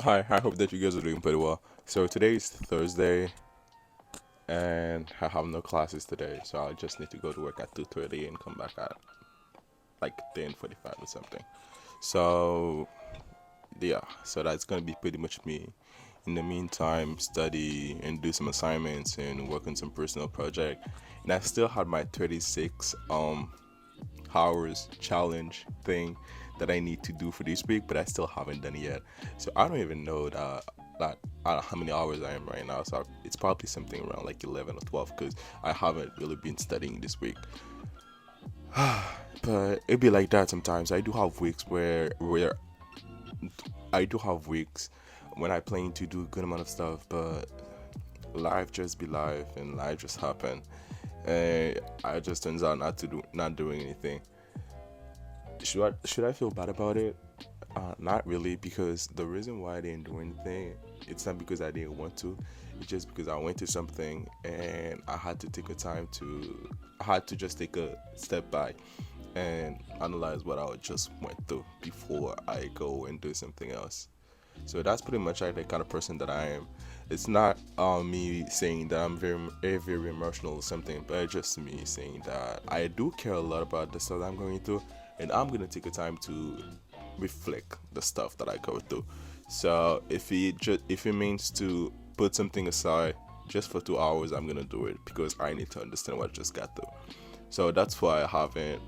Hi, I hope that you guys are doing pretty well. So today is Thursday, and I have no classes today, so I just need to go to work at 2:30 and come back at like 10:45 or something. So yeah, so that's gonna be pretty much me. In the meantime, study and do some assignments and work on some personal project. And I still had my 36 hours challenge thing that I need to do for this week, but I still haven't done it yet. So I don't even know that how many hours I am right now. So it's probably something around like 11 or 12 because I haven't really been studying this week. But it be like that sometimes. I do have weeks where I do have weeks when I plan to do a good amount of stuff, but life just be life and life just happen, and I just turns out not doing anything. Should I feel bad about it? Not really, because the reason why I didn't do anything, it's not because I didn't want to. It's just because I went to something and I had to just take a step back and analyze what I just went through before I go and do something else. So that's pretty much like the kind of person that I am. It's not me saying that I'm very emotional or something, but it's just me saying that I do care a lot about the stuff that I'm going through, and I'm gonna take a time to reflect the stuff that I go through. So if it means to put something aside just for 2 hours, I'm gonna do it because I need to understand what I just got through. So that's why I haven't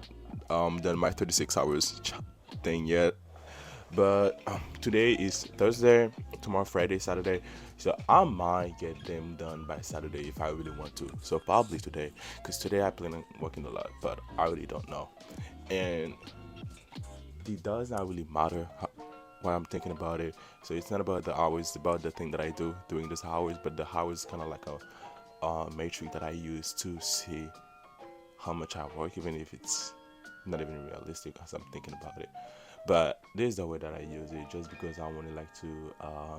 done my 36 hours thing yet. But today is Thursday, tomorrow Friday, Saturday. So I might get them done by Saturday if I really want to. So probably today, because today I plan on working a lot, but I really don't know. And it does not really matter when I'm thinking about it. So it's not about the hours, it's about the thing that I do during those hours. But the hours kind of like a matrix that I use to see how much I work, even if it's not even realistic as I'm thinking about it. But this is the way that I use it, just because I want to like to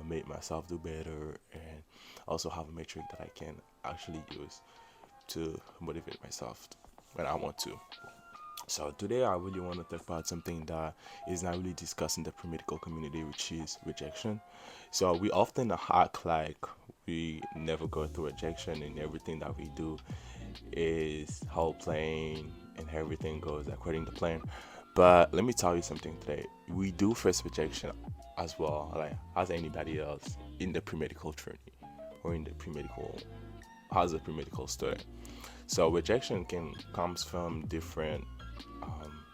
make myself do better and also have a metric that I can actually use to motivate myself when I want to. So today I really want to talk about something that is not really discussed in the premedical community, which is rejection. So we often act like we never go through rejection, and everything that we do is whole plain and everything goes according to plan. But let me tell you something today. We do face rejection as well, like as anybody else in the pre-medical journey or in the pre-medical as a pre-medical student. So rejection can comes from different. Um,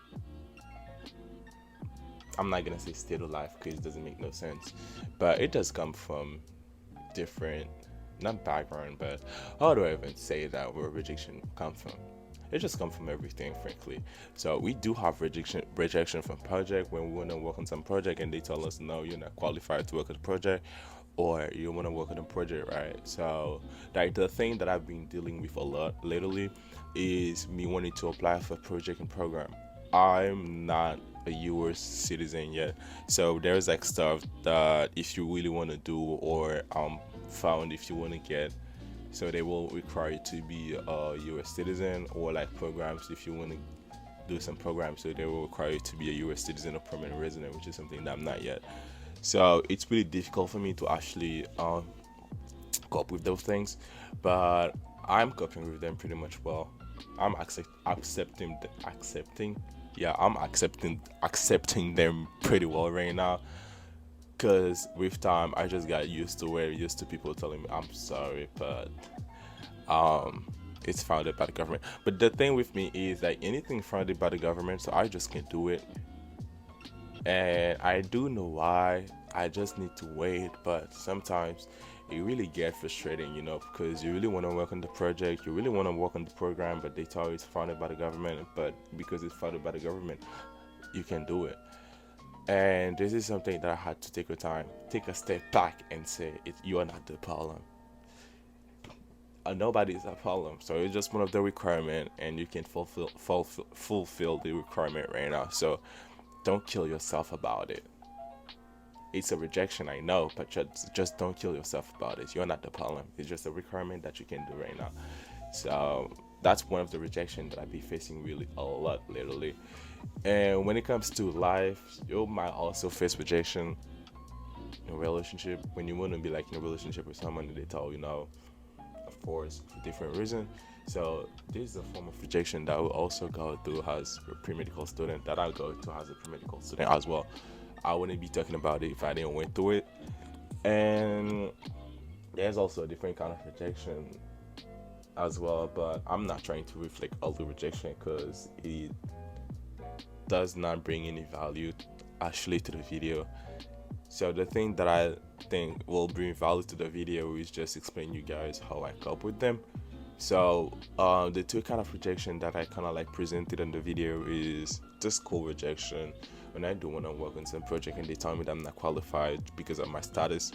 I'm not gonna say state of life because it doesn't make no sense, but it does come from different, not background, but how do I even say that where rejection come from? It just comes from everything, frankly. So we do have rejection from project when we want to work on some project and they tell us no, you're not qualified to work on the project, or you want to work on a project, right? So like the thing that I've been dealing with a lot lately is me wanting to apply for project and program. I'm not a US citizen yet, so there's like stuff that if you really want to do or found if you want to get, so they will require you to be a US citizen, or like programs if you want to do some programs, so they will require you to be a US citizen or permanent resident, which is something that I'm not yet. So it's really difficult for me to actually cope with those things, but I'm coping with them pretty much well. I'm accepting. Yeah, I'm accepting them pretty well right now. Cause with time, I just got used to people telling me I'm sorry, but um, it's founded by the government. But the thing with me is that anything founded by the government, so I just can't do it. And I do know why. I just need to wait, but sometimes it really gets frustrating, because you really want to work on the project, you really want to work on the program, but they tell you it's funded by the government. But because it's funded by the government, you can do it. And this is something that I had to take a step back and say, you are not the problem. Nobody is a problem. So it's just one of the requirement, and you can fulfill the requirement right now. So don't kill yourself about it. It's a rejection, I know, but just don't kill yourself about it. You're not the problem. It's just a requirement that you can do right now. So that's one of the rejection that I be facing really a lot lately. And when it comes to life, you might also face rejection in a relationship, when you want to be like in a relationship with someone and they tell you no, of course, for different reason. So this is a form of rejection that I will also go through as a pre-medical student, that I go to as a pre-medical student as well. I wouldn't be talking about it if I didn't went through it. And there's also a different kind of rejection as well, but I'm not trying to reflect all the rejection because it does not bring any value actually to the video. So the thing that I think will bring value to the video is just explain you guys how I cope with them. So the two kind of rejection that I kind of like presented in the video is the school rejection. When I do want to work on some project and they tell me that I'm not qualified because of my status.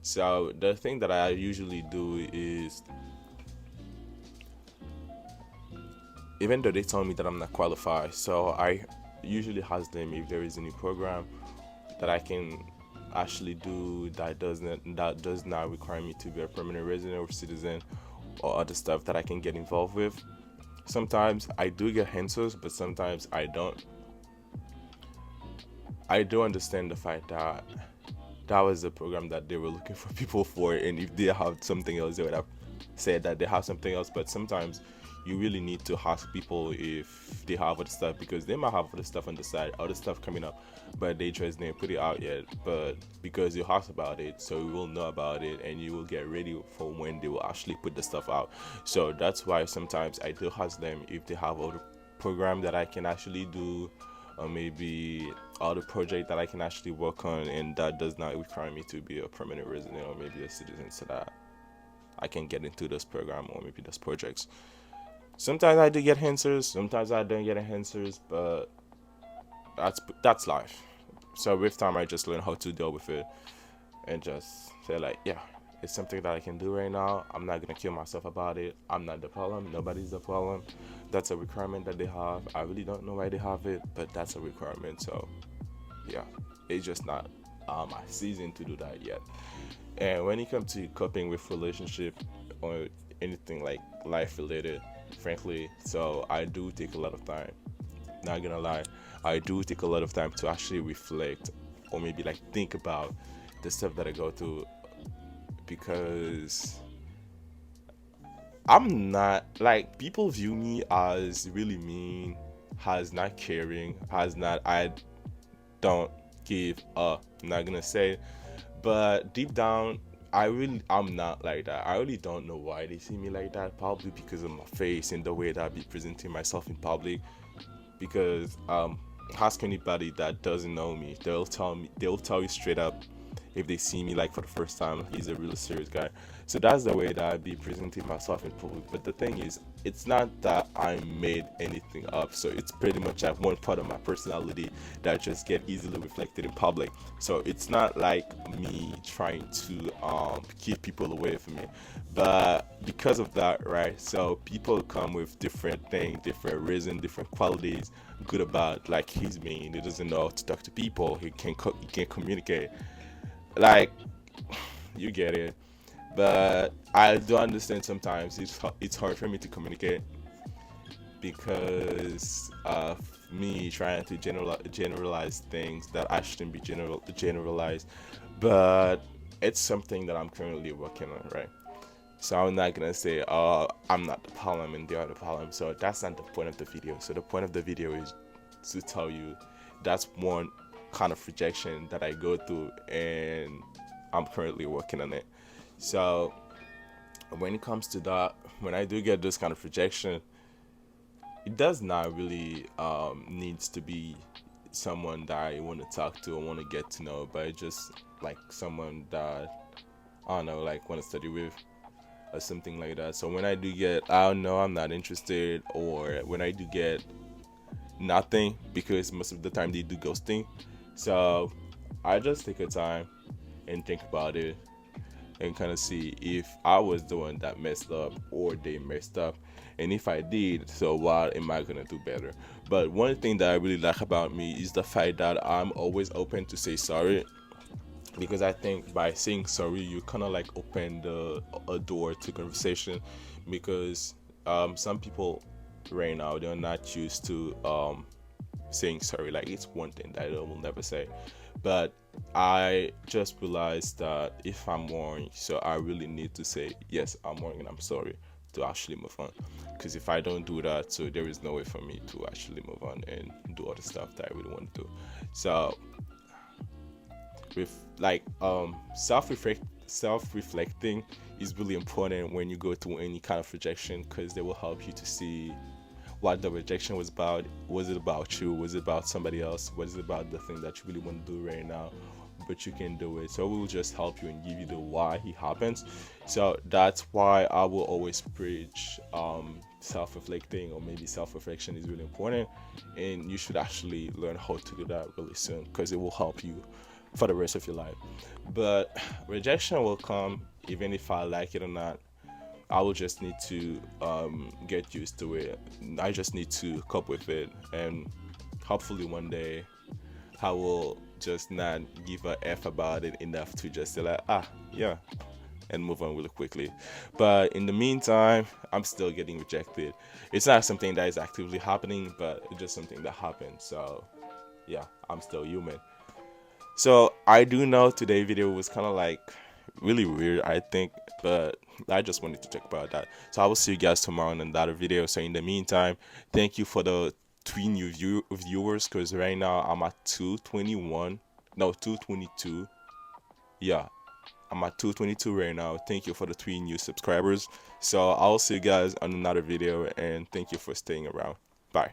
So the thing that I usually do is, even though they tell me that I'm not qualified, so I usually ask them if there is any program that I can actually do that does not require me to be a permanent resident or citizen, or other stuff that I can get involved with. Sometimes I do get answers, but sometimes I don't. I do understand the fact that that was the program that they were looking for people for, and if they have something else, they would have said that they have something else. But sometimes you really need to ask people if they have other stuff, because they might have other stuff on the side, other stuff coming up, but they just didn't put it out yet. But because you asked about it, so you will know about it and you will get ready for when they will actually put the stuff out. So that's why sometimes I do ask them if they have other program that I can actually do, or maybe other project that I can actually work on, and that does not require me to be a permanent resident or maybe a citizen, so that I can get into this program or maybe those projects. Sometimes I do get answers, sometimes I don't get answers, but that's life. So with time, I just learn how to deal with it and just say like, yeah, it's something that I can do right now. I'm not gonna kill myself about it. I'm not the problem. Nobody's the problem. That's a requirement that they have. I really don't know why they have it, but that's a requirement. So yeah, it's just not my season to do that yet. And when it comes to coping with relationship or anything like life related, frankly, so I do take a lot of time. Not gonna lie, I do take a lot of time to actually reflect or maybe like think about the stuff that I go through, because I'm not like, people view me as really mean, as not caring, as not, I don't give up. I'm not gonna say, but deep down, I'm not like that. I really don't know why they see me like that. Probably because of my face and the way that I be presenting myself in public. Because ask anybody that doesn't know me, they'll tell you straight up, if they see me like for the first time, he's a really serious guy. So that's the way that I be presenting myself in public. But the thing is, it's not that I made anything up. So it's pretty much like one part of my personality that just get easily reflected in public. So it's not like me trying to keep people away from me. But because of that, right? So people come with different things, different reasons, different qualities, good or bad. Like he's mean, he doesn't know how to talk to people, he can't communicate. Like, you get it. But I do understand sometimes it's hard for me to communicate because of me trying to generalize things that I shouldn't be generalized. But it's something that I'm currently working on, right? So I'm not gonna say, oh, I'm not the problem and they are the problem. So that's not the point of the video. So the point of the video is to tell you that's one kind of rejection that I go through, and I'm currently working on it. So when it comes to that, when I do get this kind of rejection, it does not really needs to be someone that I want to talk to or want to get to know, but it's just like someone that I don't know, like want to study with or something like that. So when I do get, I don't know, I'm not interested, or when I do get nothing, because most of the time they do ghosting. So I just take a time and think about it and kind of see if I was the one that messed up or they messed up, and if I did, so what am I gonna do better? But one thing that I really like about me is the fact that I'm always open to say sorry, because I think by saying sorry you kind of like open a door to conversation, because some people right now they're not used to saying sorry. Like, it's one thing that I will never say, But I just realized that if I'm worrying, so I really need to say yes, I'm worrying and I'm sorry to actually move on. Because if I don't do that, so there is no way for me to actually move on and do other stuff that I really want to do. So with like self reflecting is really important when you go through any kind of rejection, because they will help you to see what the rejection was about. Was it about you? Was it about somebody else? Was it about the thing that you really want to do right now? But you can do it. So it will just help you and give you the why it happens. So that's why I will always preach self-reflecting, or maybe self-reflection is really important, and you should actually learn how to do that really soon, because it will help you for the rest of your life. But rejection will come even if I like it or not. I will just need to get used to it. I just need to cope with it, and hopefully one day I will just not give a f about it enough to just say like, yeah, and move on really quickly. But in the meantime, I'm still getting rejected. It's not something that is actively happening, but it's just something that happened. So yeah, I'm still human. So I do know today's video was kind of like really weird, I think, but I just wanted to talk about that. So I will see you guys tomorrow in another video. So in the meantime, thank you for the three new viewers, because right now I'm at 221, no 222. Yeah, I'm at 222 right now. Thank you for the three new subscribers. So I'll see you guys on another video, and thank you for staying around. Bye.